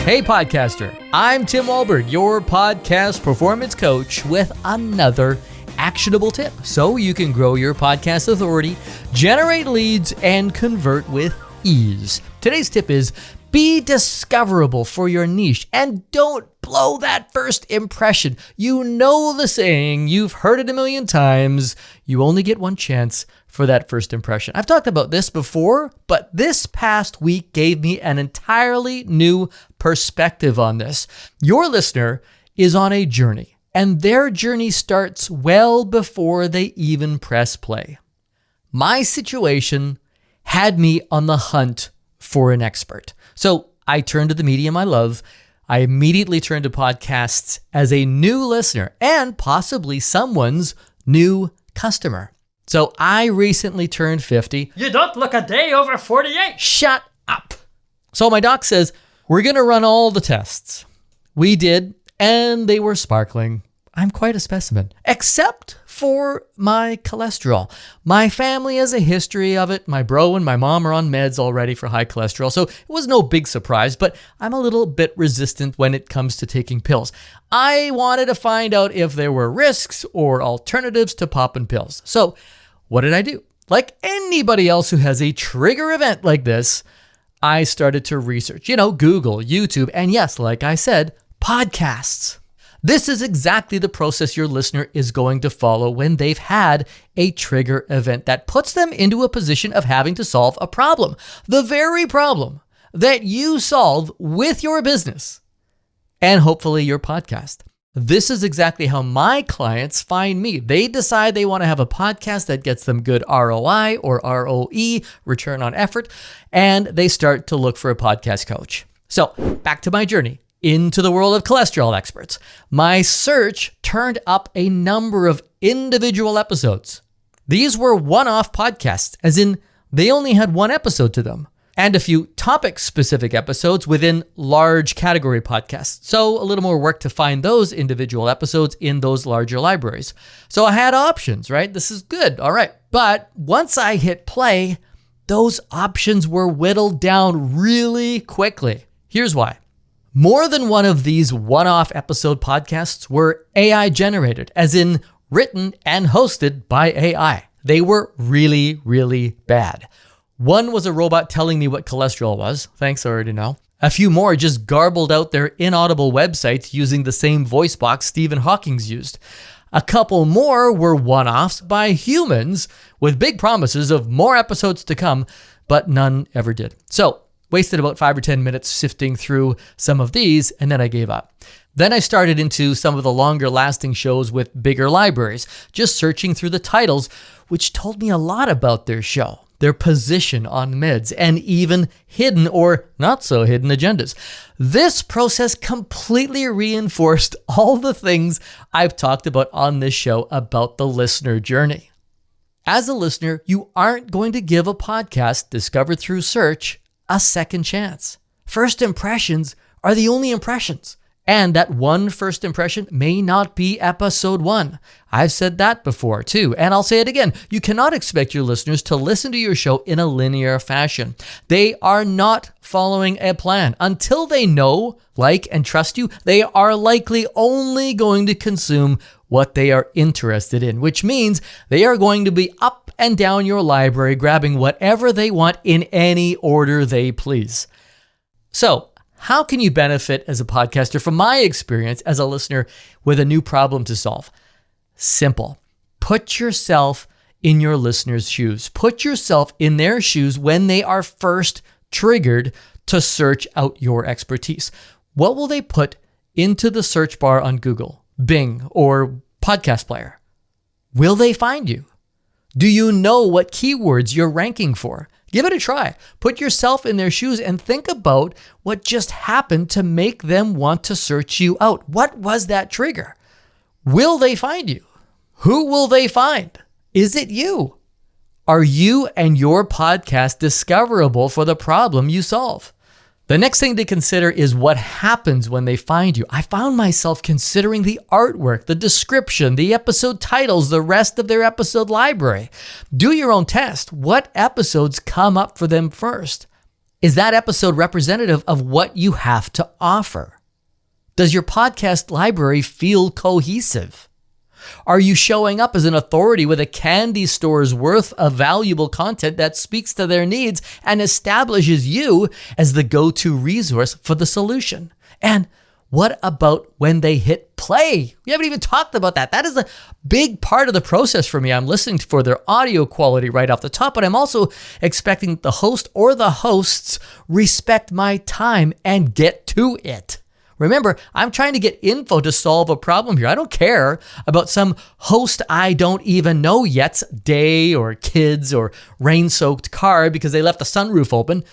Hey podcaster, I'm Tim Wahlberg, your podcast performance coach with another actionable tip so you can grow your podcast authority, generate leads, and convert with ease. Today's tip is be discoverable for your niche and don't blow that first impression. You know the saying, you've heard it a million times, you only get one chance for that first impression. I've talked about this before, but this past week gave me an entirely new perspective on this. Your listener is on a journey, and their journey starts well before they even press play. My situation had me on the hunt for an expert. So I turned to the medium I love. I immediately turned to podcasts as a new listener and possibly someone's new customer. So I recently turned 50. You don't look a day over 48. Shut up. So my doc says, we're going to run all the tests. We did, and they were sparkling. I'm quite a specimen, except for my cholesterol. My family has a history of it. My bro and my mom are on meds already for high cholesterol, so it was no big surprise, but I'm a little bit resistant when it comes to taking pills. I wanted to find out if there were risks or alternatives to popping pills. So what did I do? Like anybody else who has a trigger event like this, I started to research, Google, YouTube, and yes, like I said, podcasts. This is exactly the process your listener is going to follow when they've had a trigger event that puts them into a position of having to solve a problem. The very problem that you solve with your business and hopefully your podcast. This is exactly how my clients find me. They decide they want to have a podcast that gets them good ROI or ROE, return on effort, and they start to look for a podcast coach. So back to my journey into the world of cholesterol experts. My search turned up a number of individual episodes. These were one-off podcasts, as in they only had one episode to them, and a few topic-specific episodes within large category podcasts. So a little more work to find those individual episodes in those larger libraries. So I had options, right? This is good. All right. But once I hit play, those options were whittled down really quickly. Here's why. More than one of these one-off episode podcasts were AI generated, as in written and hosted by AI. They were really, really bad. One was a robot telling me what cholesterol was. Thanks, I already know. A few more just garbled out their inaudible websites using the same voice box Stephen Hawking used. A couple more were one-offs by humans with big promises of more episodes to come, but none ever did. So, wasted about 5 or 10 minutes sifting through some of these, and then I gave up. Then I started into some of the longer lasting shows with bigger libraries, just searching through the titles, which told me a lot about their show, their position on meds, and even hidden or not so hidden agendas. This process completely reinforced all the things I've talked about on this show about the listener journey. As a listener, you aren't going to give a podcast discovered through search a second chance. First impressions are the only impressions. And that one first impression may not be episode 1. I've said that before too, and I'll say it again. You cannot expect your listeners to listen to your show in a linear fashion. They are not following a plan. Until they know, like, and trust you, they are likely only going to consume what they are interested in, which means they are going to be up and down your library, grabbing whatever they want in any order they please. So, how can you benefit as a podcaster from my experience as a listener with a new problem to solve? Simple. Put yourself in your listener's shoes. Put yourself in their shoes when they are first triggered to search out your expertise. What will they put into the search bar on Google, Bing, or Podcast Player? Will they find you? Do you know what keywords you're ranking for? Give it a try. Put yourself in their shoes and think about what just happened to make them want to search you out. What was that trigger? Will they find you? Who will they find? Is it you? Are you and your podcast discoverable for the problem you solve? The next thing to consider is what happens when they find you. I found myself considering the artwork, the description, the episode titles, the rest of their episode library. Do your own test. What episodes come up for them first? Is that episode representative of what you have to offer? Does your podcast library feel cohesive? Are you showing up as an authority with a candy store's worth of valuable content that speaks to their needs and establishes you as the go-to resource for the solution? And what about when they hit play? We haven't even talked about that. That is a big part of the process for me. I'm listening for their audio quality right off the top, but I'm also expecting the host or the hosts respect my time and get to it. Remember, I'm trying to get info to solve a problem here. I don't care about some host I don't even know yet's day or kids or rain-soaked car because they left the sunroof open.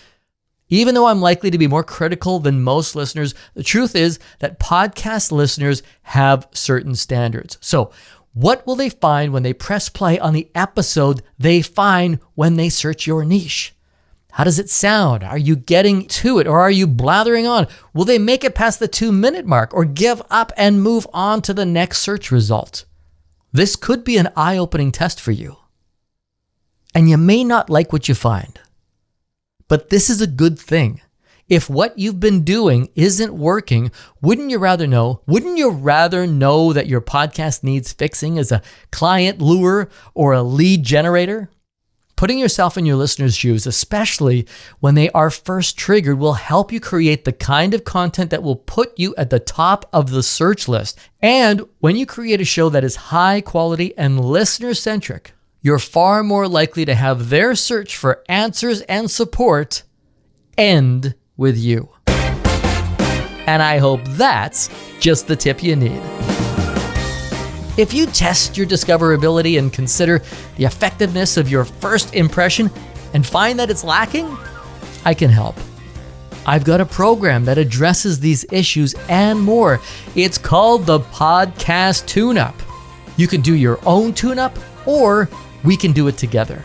Even though I'm likely to be more critical than most listeners, the truth is that podcast listeners have certain standards. So what will they find when they press play on the episode they find when they search your niche? How does it sound? Are you getting to it or are you blathering on? Will they make it past the 2-minute mark or give up and move on to the next search result? This could be an eye-opening test for you. And you may not like what you find, but this is a good thing. If what you've been doing isn't working, wouldn't you rather know that your podcast needs fixing as a client lure or a lead generator? Putting yourself in your listeners' shoes, especially when they are first triggered, will help you create the kind of content that will put you at the top of the search list. And when you create a show that is high quality and listener-centric, you're far more likely to have their search for answers and support end with you. And I hope that's just the tip you need. If you test your discoverability and consider the effectiveness of your first impression and find that it's lacking, I can help. I've got a program that addresses these issues and more. It's called the Podcast Tune-Up. You can do your own tune-up or we can do it together.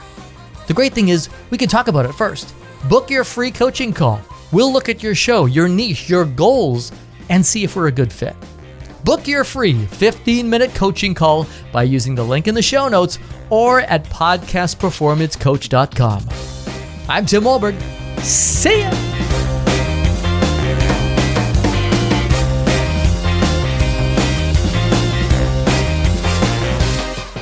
The great thing is we can talk about it first. Book your free coaching call. We'll look at your show, your niche, your goals, and see if we're a good fit. Book your free 15-minute coaching call by using the link in the show notes or at podcastperformancecoach.com. I'm Tim Wahlberg. See ya!